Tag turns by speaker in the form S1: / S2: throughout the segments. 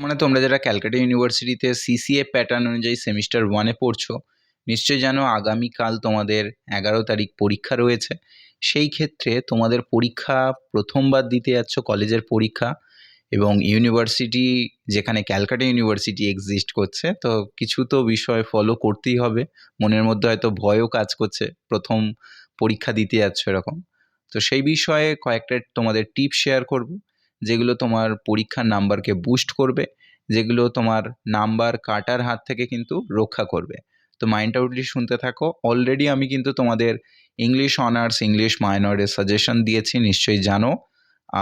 S1: মানে তোমরা যারা ক্যালকাটা ইউনিভার্সিটিতে সিসিএ প্যাটার্ন অনুযায়ী সেমিস্টার ওয়ানে পড়ছো, নিশ্চয়ই জানো আগামীকাল তোমাদের 11 তারিখ পরীক্ষা রয়েছে। সেই ক্ষেত্রে তোমাদের পরীক্ষা প্রথমবার দিতে যাচ্ছ, কলেজের পরীক্ষা, এবং ইউনিভার্সিটি যেখানে ক্যালকাটা ইউনিভার্সিটি এক্সিস্ট করছে, তো কিছু তো বিষয় ফলো করতেই হবে। মনের মধ্যে হয়তো ভয়ও কাজ করছে, প্রথম পরীক্ষা দিতে যাচ্ছ এরকম। তো সেই বিষয়ে কয়েকটা তোমাদের টিপ শেয়ার করব, যেগুলো তোমার পরীক্ষার নাম্বারকে বুস্ট করবে, যেগুলো তোমার নাম্বার কাটার হাত থেকে কিন্তু রক্ষা করবে। তো মাইন্ড আউটলি শুনতে থাকো। অলরেডি আমি কিন্তু তোমাদের ইংলিশ অনার্স, ইংলিশ মাইনরের সাজেশন দিয়েছি, নিশ্চয়ই জানো।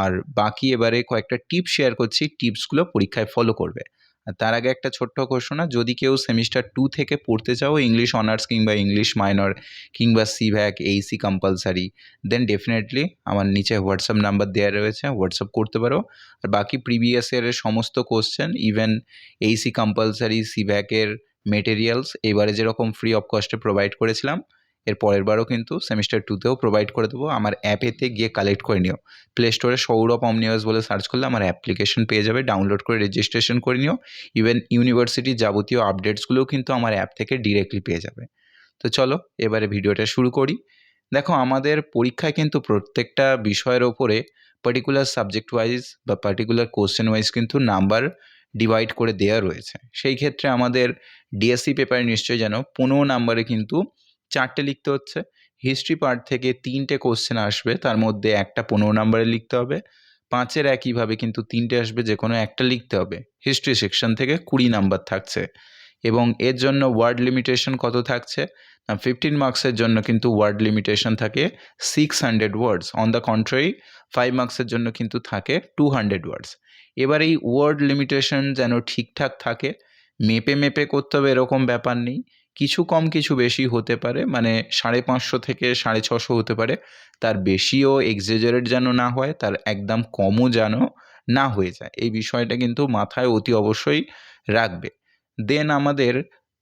S1: আর বাকি এবারে কয়েকটা টিপস শেয়ার করছি, টিপসগুলো পরীক্ষায় ফলো করবে। আর তার আগে একটা ছোট্ট ঘোষণা, যদি কেউ সেমিস্টার 2 থেকে পড়তে চাও ইংলিশ অনার্স কিংবা ইংলিশ মাইনর কিংবা সিভ্যাক, এইসি কম্পালসারি, দেন ডেফিনেটলি আমার নিচে হোয়াটসঅ্যাপ নাম্বার দেওয়া রয়েছে, হোয়াটসঅ্যাপ করতে পারো। আর বাকি প্রিভিয়াস ইয়ারের সমস্ত question, even Aisi compulsory, সিভ্যাকের materials এবারে যেরকম ফ্রি অফ কস্টে প্রোভাইড করেছিলাম, এর পরের বারও কিন্তু সেমিস্টার 2তেও প্রোভাইড করে দেবো। আমার অ্যাপেতে গিয়ে কালেক্ট করে নিও। প্লে স্টোরে সৌরভ অমনিভাস বলে সার্চ করলে আমার অ্যাপ্লিকেশন পেয়ে যাবে, ডাউনলোড করে রেজিস্ট্রেশন করে নিও। ইভেন ইউনিভার্সিটির যাবতীয় আপডেটসগুলোও কিন্তু আমার অ্যাপ থেকে ডিরেক্টলি পেয়ে যাবে। তো চলো এবারে ভিডিওটা শুরু করি। দেখো, আমাদের পরীক্ষায় কিন্তু প্রত্যেকটা বিষয়ের ওপরে পার্টিকুলার সাবজেক্ট ওয়াইজ বা পার্টিকুলার কোশ্চেন ওয়াইজ কিন্তু নাম্বার ডিভাইড করে দেওয়া রয়েছে। সেই ক্ষেত্রে আমাদের ডিএসসি পেপারে নিশ্চয়ই জানো 15 নাম্বারে কিন্তু 4টে লিখতে হচ্ছে। হিস্ট্রি পার্ট থেকে 3টে কোশ্চেন আসবে, তার মধ্যে একটা 15 নাম্বারে লিখতে হবে। 5-এর একইভাবে কিন্তু 3টে আসবে, যে কোনো একটা লিখতে হবে। হিস্ট্রি সেকশন থেকে 20 নাম্বার থাকছে, এবং এর জন্য ওয়ার্ড লিমিটেশন কত থাকছে না, 15 মার্কসের জন্য কিন্তু ওয়ার্ড লিমিটেশন থাকে 600 ওয়ার্ডস। অন দ্য কন্ট্রারি 5 মার্কসের জন্য কিন্তু থাকে 200 ওয়ার্ডস। এবার এই ওয়ার্ড লিমিটেশন যেন ঠিকঠাক থাকে, মেপে মেপে করতে হবে এরকম ব্যাপার নেই। কিছু কম কিছু বেশি হতে পারে, মানে 550 থেকে 650 হতে পারে। তার বেশিও এক্সেজারেট যেন না হয়, তার একদম কমও যেন না হয়ে যায়। এই বিষয়টা কিন্তু মাথায় অতি অবশ্যই রাখবে। দেন আমাদের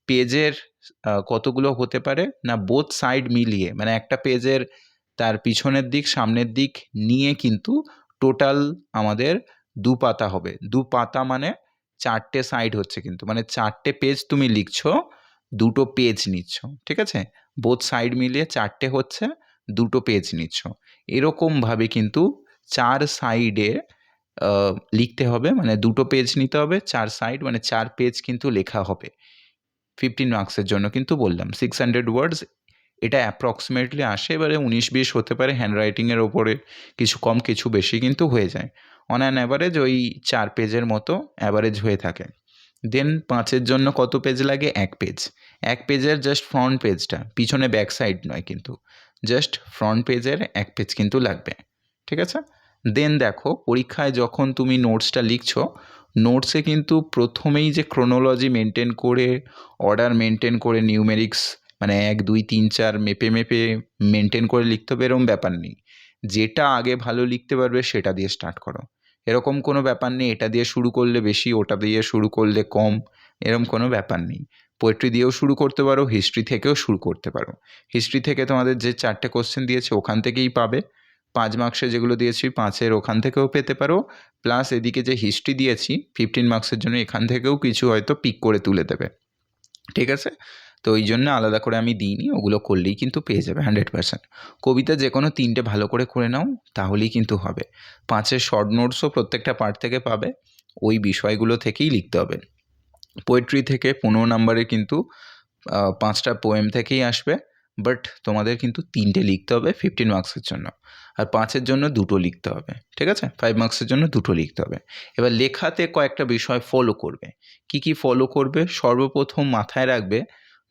S1: পেজের কতগুলো হতে পারে না, বোথ সাইড মিলিয়ে, মানে একটা পেজের তার পিছনের দিক সামনের দিক নিয়ে কিন্তু টোটাল আমাদের 2 পাতা হবে। 2 পাতা মানে 4টে সাইড হচ্ছে কিন্তু, মানে 4টে পেজ তুমি লিখছো, 2টো পেজ নিচ্ছ, ঠিক আছে? বোথ সাইড মিলিয়ে 4টে হচ্ছে, 2টো পেজ নিচ্ছ। এরকমভাবে কিন্তু 4 সাইডে লিখতে হবে, মানে 2টো পেজ নিতে হবে, 4 সাইড মানে 4 পেজ কিন্তু লেখা হবে। 15 মার্কসের জন্য কিন্তু বললাম 600 ওয়ার্ডস, এটা অ্যাপ্রক্সিমেটলি আসে। এবারে 19-20 হতে পারে, হ্যান্ডরাইটিংয়ের ওপরে কিছু কম কিছু বেশি কিন্তু হয়ে যায়। অন অ্যান অ্যাভারেজ ওই 4 পেজের মতো অ্যাভারেজ হয়ে থাকে। দেন 5-এর জন্য কত পেজ লাগে? 1 পেজ। 1 পেজের জাস্ট ফ্রন্ট পেজটা, পিছনে ব্যাক সাইড নয় কিন্তু, জাস্ট ফ্রন্ট পেজের 1 পেজ কিন্তু লাগবে, ঠিক আছে? দেন দেখো, পরীক্ষায় যখন তুমি নোটসটা লিখছো, নোটসে কিন্তু প্রথমেই যে ক্রোনোলজি মেনটেন করে, অর্ডার মেনটেন করে, নিউমেরিক্স মানে 1 2 3 4 মেপে মেপে মেনটেন করে লিখতে হবে এরকম ব্যাপার নেই। যেটা আগে ভালো লিখতে পারবে সেটা দিয়ে স্টার্ট করো, এরকম কোনো ব্যাপার নেই এটা দিয়ে শুরু করলে বেশি, ওটা দিয়ে শুরু করলে কম, এরকম কোনো ব্যাপার নেই। পোয়েট্রি দিয়েও শুরু করতে পারো, হিস্ট্রি থেকেও শুরু করতে পারো। হিস্ট্রি থেকে তোমাদের যে 4টে কোশ্চেন দিয়েছে ওখান থেকেই পাবে, 5 মার্কসে যেগুলো দিয়েছি 5-এর ওখান থেকেও পেতে পারো, প্লাস এদিকে যে হিস্ট্রি দিয়েছি 15 মার্কসের জন্য এখান থেকেও কিছু হয়তো পিক করে তুলে দেবে, ঠিক আছে? তো ওই জন্য আলাদা করে আমি দিইনি, ওগুলো করলেই কিন্তু পেয়ে যাবে 100%। কবিতা যে কোনো 3টে ভালো করে করে নাও, তাহলেই কিন্তু হবে। 5-এর শর্ট নোটসও প্রত্যেকটা পার্ট থেকে পাবে, ওই বিষয়গুলো থেকেই লিখতে হবে। পোয়েট্রি থেকে 15 নাম্বারে কিন্তু 5টা পোয়েম থেকেই আসবে, বাট তোমাদের কিন্তু 3টে লিখতে হবে 15 মার্কসের জন্য। আর 5-এর জন্য 2টো লিখতে হবে, ঠিক আছে? 5 মার্কসের জন্য 2টো লিখতে হবে। এবার লেখাতে কয়েকটা বিষয় ফলো করবে। কি কি ফলো করবে? সর্বপ্রথম মাথায় রাখবে,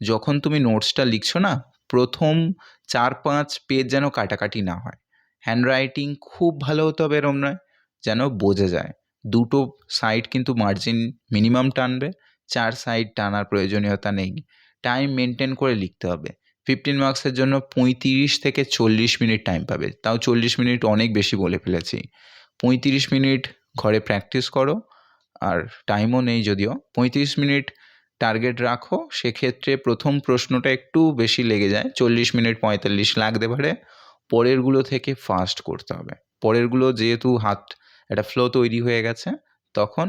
S1: যখন তুমি নোটসটা লিখছো না, প্রথম 4-5 পেজ যেন কাটাকাটি না হয়। হ্যান্ডরাইটিং খুব ভালো হতে হবে এরম নয়, যেন বোঝা যায়। 2টো সাইড কিন্তু মার্জিন মিনিমাম টানবে, 4 সাইড টানার প্রয়োজনীয়তা নেই। টাইম মেনটেন করে লিখতে হবে। 15 মার্কসের জন্য 35 থেকে 40 মিনিট টাইম পাবে, তাও 40 মিনিট অনেক বেশি বলে ফেলেছি। 35 মিনিট ঘরে প্র্যাকটিস করো, আর টাইমও নেই যদিও, 35 মিনিট টার্গেট রাখো। সেক্ষেত্রে প্রথম প্রশ্নটা একটু বেশি লেগে যায়, 40 মিনিট 45 লাগতে পারে। পরেরগুলো থেকে ফাস্ট করতে হবে। পরেরগুলো যেহেতু হাত একটা ফ্লো তৈরি হয়ে গেছে, তখন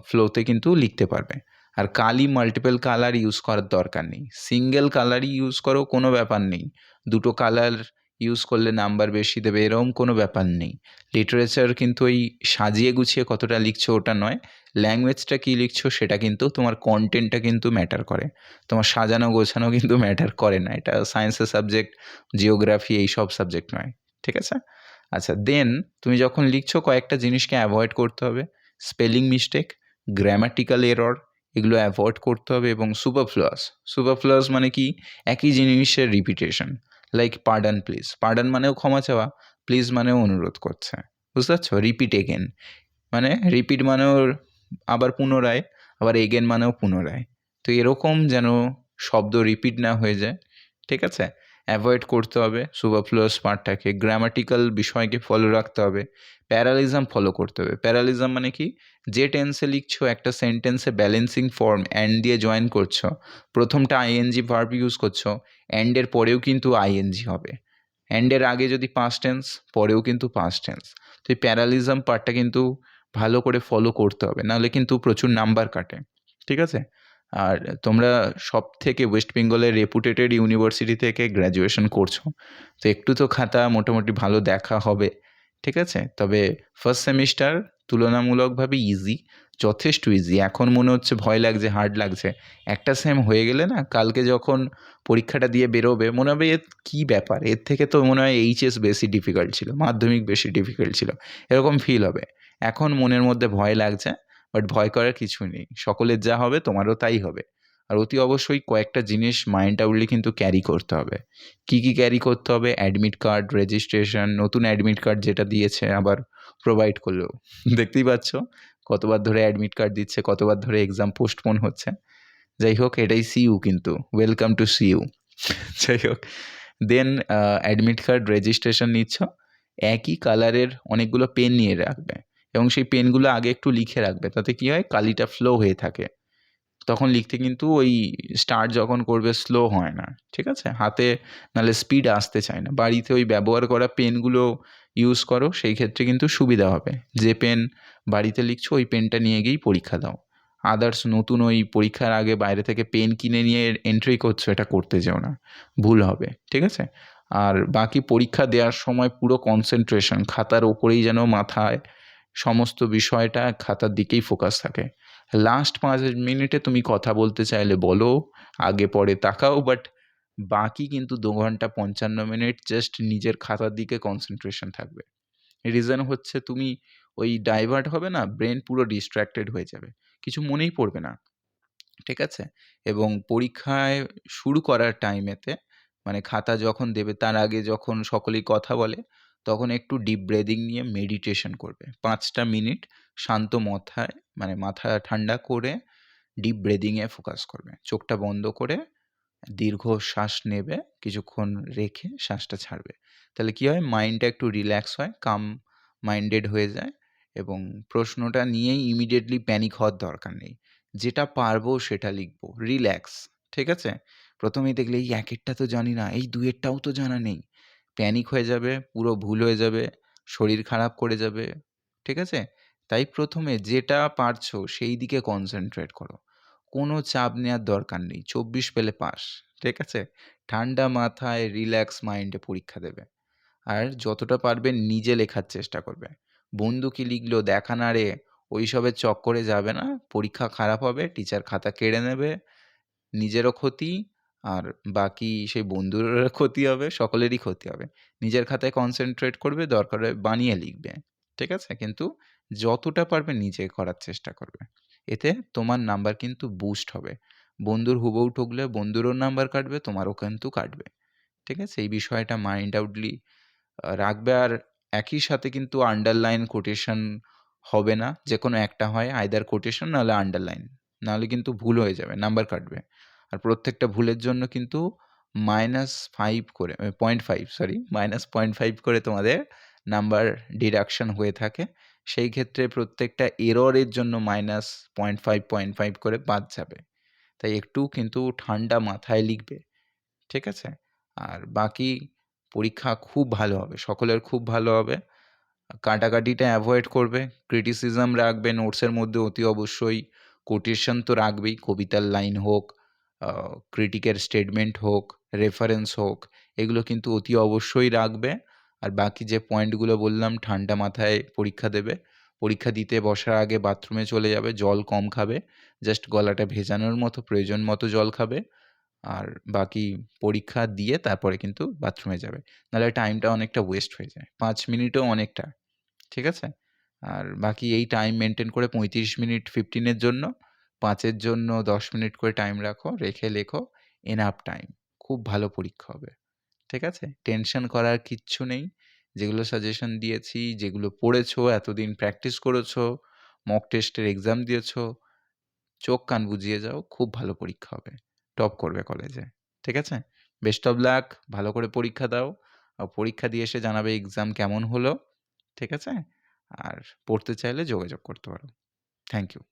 S1: ফ্লোতে কিন্তু লিখতে পারবে। আর কালই মাল্টিপল কালার ইউজ করার দরকার নেই, সিঙ্গেল কালারই ইউজ করো, কোনো ব্যাপার নেই। দুটো কালার ইউজ করলে নাম্বার বেশি দেবে এরকম কোনো ব্যাপার নেই। লিটারেচার কিন্তু ওই সাজিয়ে গুছিয়ে কতটা লিখছো ওটা নয়, ল্যাঙ্গুয়েজটা কী লিখছো সেটা কিন্তু, তোমার কন্টেন্টটা কিন্তু ম্যাটার করে। তোমার সাজানো গোছানো কিন্তু ম্যাটার করে না, এটা সায়েন্সের সাবজেক্ট, জিওগ্রাফি এইসব সাবজেক্ট নয়, ঠিক আছে? আচ্ছা, দেন তুমি যখন লিখছো কয়েকটা জিনিসকে অ্যাভয়েড করতে হবে। স্পেলিং মিস্টেক, গ্রামাটিক্যাল এরর, এগুলো অ্যাভয়েড করতে হবে। এবং সুপারফ্লুয়াস, সুপারফ্লুয়াস মানে কি, একই জিনিসের repetition. Like pardon please, pardon মানেও ক্ষমা চাওয়া, প্লিজ মানেও অনুরোধ করছে, বুঝতে পারছো? রিপিট এগেন মানে, রিপিট মানেও আবার পুনরায়, আবার এগেন মানেও পুনরায়। তো এরকম যেন শব্দ রিপিট না হয়ে যায়, ঠিক আছে? অ্যাভয়েড করতে হবে সুপারফ্লুয়াস পার্টটাকে। গ্রামাটিক্যাল বিষয়কে ফলো রাখতে হবে। প্যারালিজম ফলো করতে হবে। প্যারালিজম মানে কি, যে টেন্সে লিখছো একটা সেন্টেন্সে ব্যালেন্সিং ফর্ম অ্যান্ড দিয়ে জয়েন করছো, প্রথমটা আইএনজি ভার্ব ইউজ করছো, অ্যান্ডের পরেও কিন্তু আইএনজি হবে। অ্যান্ডের আগে যদি পাস্ট টেন্স, পরেও কিন্তু পাস্ট টেন্স। তো এই প্যারালিজম পার্টটা কিন্তু ভালো করে ফলো করতে হবে, নাহলে কিন্তু প্রচুর নাম্বার কাটে, ঠিক আছে? আর তোমরা সব থেকে ওয়েস্ট বেঙ্গলের রেপুটেটেড ইউনিভার্সিটি থেকে গ্র্যাজুয়েশন করছো, তো একটু তো খাতা মোটামুটি ভালো দেখা হবে, ঠিক আছে? তবে ফার্স্ট সেমিস্টার তুলনামূলকভাবে ইজি, যথেষ্ট ইজি। এখন মনে হচ্ছে ভয় লাগছে, হার্ড লাগছে। একটা সেম হয়ে গেলে না, কালকে যখন পরীক্ষাটা দিয়ে বেরোবে মনে হবে এর কী ব্যাপার, এর থেকে তো মনে হয় এইচএস বেশি ডিফিকাল্ট ছিল, মাধ্যমিক বেশি ডিফিকাল্ট ছিল, এরকম ফিল হবে। এখন মনের মধ্যে ভয় লাগছে, বাট ভয় করার কিছুই নেই। সকলের যা হবে তোমারও তাই হবে। আর অতি অবশ্যই কয়েকটা জিনিস মাইন্ড আউটলি কিন্তু ক্যারি করতে হবে। কি কি ক্যারি করতে হবে? অ্যাডমিট কার্ড, রেজিস্ট্রেশন, নতুন অ্যাডমিট কার্ড যেটা দিয়েছে আবার প্রোভাইড করলো। দেখতেই পাচ্ছ কতবার ধরে অ্যাডমিট কার্ড দিচ্ছে, কতবার ধরে এক্সাম পোস্টপোন হচ্ছে। যাই হোক, এটাই সিইউ কিন্তু, ওয়েলকাম টু সিইউ। যাই হোক, দেন অ্যাডমিট কার্ড রেজিস্ট্রেশন নিচ্ছ, একই কালারের অনেকগুলো পেন নিয়ে রাখবে এবং সেই পেনগুলো আগে একটু লিখে রাখবে। তাতে কী হয়, কালিটা ফ্লো হয়ে থাকে, তখন লিখতে কিন্তু ওই স্টার্ট যখন করবে স্লো হয় না, ঠিক আছে? হাতে নাহলে স্পিড আসতে চায় না। বাড়িতে ওই ব্যবহার করা পেনগুলো ইউজ করো, সেই ক্ষেত্রে কিন্তু সুবিধা হবে। যে পেন বাড়িতে লিখছো ওই পেনটা নিয়ে গিয়েই পরীক্ষা দাও। আদার্স নতুন ওই পরীক্ষার আগে বাইরে থেকে পেন কিনে নিয়ে এন্ট্রি করছো, এটা করতে যেও না, ভুল হবে, ঠিক আছে? আর বাকি পরীক্ষা দেওয়ার সময় পুরো কনসেন্ট্রেশন খাতার ওপরেই, যেন মাথায় সমস্ত বিষয়টা খাতার দিকেই ফোকাস থাকে। লাস্ট 5 মিনিটে তুমি কথা বলতে চাইলে বলো, আগে পরে তাকাও, বাট বাকি কিন্তু 2 ঘন্টা 55 মিনিট জাস্ট নিজের খাতার দিকে কনসেন্ট্রেশন থাকবে। রিজন হচ্ছে তুমি ওই ডাইভার্ট হবে না, ব্রেন পুরো ডিস্ট্র্যাক্টেড হয়ে যাবে, কিছু মনেই পড়বে না, ঠিক আছে? এবং পরীক্ষায় শুরু করার টাইমেতে, মানে খাতা যখন দেবে তার আগে যখন সকলেই কথা বলে, তখন একটু ডিপ ব্রিদিং নিয়ে মেডিটেশন করবে। 5টা মিনিট শান্ত মাথায়, মানে মাথা ঠান্ডা করে ডিপ ব্রিদিংয়ে ফোকাস করবে। চোখটা বন্ধ করে দীর্ঘ শ্বাস নেবে, কিছুক্ষণ রেখে শ্বাসটা ছাড়বে। তাহলে কী হয়, মাইন্ডটা একটু রিল্যাক্স হয়, কাম মাইন্ডেড হয়ে যায় এবং প্রশ্নটা নিয়েই ইমিডিয়েটলি প্যানিক হওয়ার দরকার নেই। যেটা পারবো সেটা লিখবো, রিল্যাক্স, ঠিক আছে? প্রথমেই দেখলে এই একেরটা তো জানি না, এই দুয়েরটাও তো জানা নেই, প্যানিক হয়ে যাবে, পুরো ভুল হয়ে যাবে, শরীর খারাপ করে যাবে, ঠিক আছে? তাই প্রথমে যেটা পারছো সেই দিকে কনসেন্ট্রেট করো। কোনো চাপ নেওয়ার দরকার নেই, 24 পেলে পাস, ঠিক আছে? ঠান্ডা মাথায় রিল্যাক্স মাইন্ডে পরীক্ষা দেবে। আর যতটা পারবে নিজে লেখার চেষ্টা করবে। বন্ধু কি লিখলো দেখা না রে, ওইসবের চক্করে যাবে না, পরীক্ষা খারাপ হবে, টিচার খাতা কেড়ে নেবে, নিজেরও ক্ষতি, আর বাকি সেই বন্ধুরও ক্ষতি হবে, সকলেরই ক্ষতি হবে। নিজের খাতায় কনসেন্ট্রেট করবে, দরকার হয় বানিয়ে লিখবে, ঠিক আছে? কিন্তু যতটা পারবে নিজে করার চেষ্টা করবে। এতে তোমার নাম্বার কিন্তু বুস্ট হবে। বন্ধুর হুবহু ঠকলে বন্ধুরও নাম্বার কাটবে, তোমারও কিন্তু কাটবে, ঠিক আছে? এই বিষয়টা মাইন্ড আউটলি রাখবে। আর একই সাথে কিন্তু আন্ডারলাইন, কোটেশন হবে না। যেকোনো একটা হয়, আইদার কোটেশন নাহলে আন্ডারলাইন। নাহলে কিন্তু ভুল হয়ে যাবে, নাম্বার কাটবে। আর প্রত্যেকটা ভুলের জন্য কিন্তু -5 করে, 0.5 সরি, -0.5 করে তোমাদের নাম্বার ডিডাকশন হয়ে থাকে। সেই ক্ষেত্রে প্রত্যেকটা এররের জন্য -0.5, 0.5 করে বাদ যাবে। তাই একটু কিন্তু ঠান্ডা মাথায় লিখবে, ঠিক আছে? আর বাকি পরীক্ষা খুব ভালো হবে, সকলের খুব ভালো হবে। কাটাকাটিটা অ্যাভয়েড করবে, ক্রিটিসিজম রাখবে নোটসের মধ্যে অতি অবশ্যই, কোটেশন তো রাখবেই, কবিতার লাইন হোক, ক্রিটিকের স্টেটমেন্ট হোক, রেফারেন্স হোক, এগুলো কিন্তু অতি অবশ্যই রাখবে। আর বাকি যে পয়েন্টগুলো বললাম, ঠান্ডা মাথায় পরীক্ষা দেবে, পরীক্ষা দিতে বসার আগে বাথরুমে চলে যাবে, জল কম খাবে, জাস্ট গলাটা ভেজানোর মতো প্রয়োজন মতো জল খাবে, আর বাকি পরীক্ষা দিয়ে তারপরে কিন্তু বাথরুমে যাবে, নাহলে টাইমটা অনেকটা ওয়েস্ট হয়ে যায়, 5 মিনিটও অনেকটা, ঠিক আছে? আর বাকি এই টাইম মেনটেন করে 35 মিনিট 15 এর জন্য, 5 এর জন্য 10 মিনিট করে টাইম রাখো, রেখে লেখো, এনাফ টাইম, খুব ভালো পরীক্ষা হবে, ঠিক আছে? টেনশন করার কিচ্ছু নেই, যেগুলো সাজেশন দিয়েছি, যেগুলো পড়েছো, এতদিন প্র্যাকটিস করেছো, মক টেস্টের এক্সাম দিয়েছো, চোখ কান বুজিয়ে যাও, খুব ভালো পরীক্ষা হবে, টপ করবে কলেজে, ঠিক আছে? বেস্ট অফ লাক, ভালো করে পরীক্ষা দাও, আর পরীক্ষা দিয়ে এসে জানাবে এক্সাম কেমন হলো, ঠিক আছে? আর পড়তে চাইলে যোগাযোগ করতে পারো। Thank you.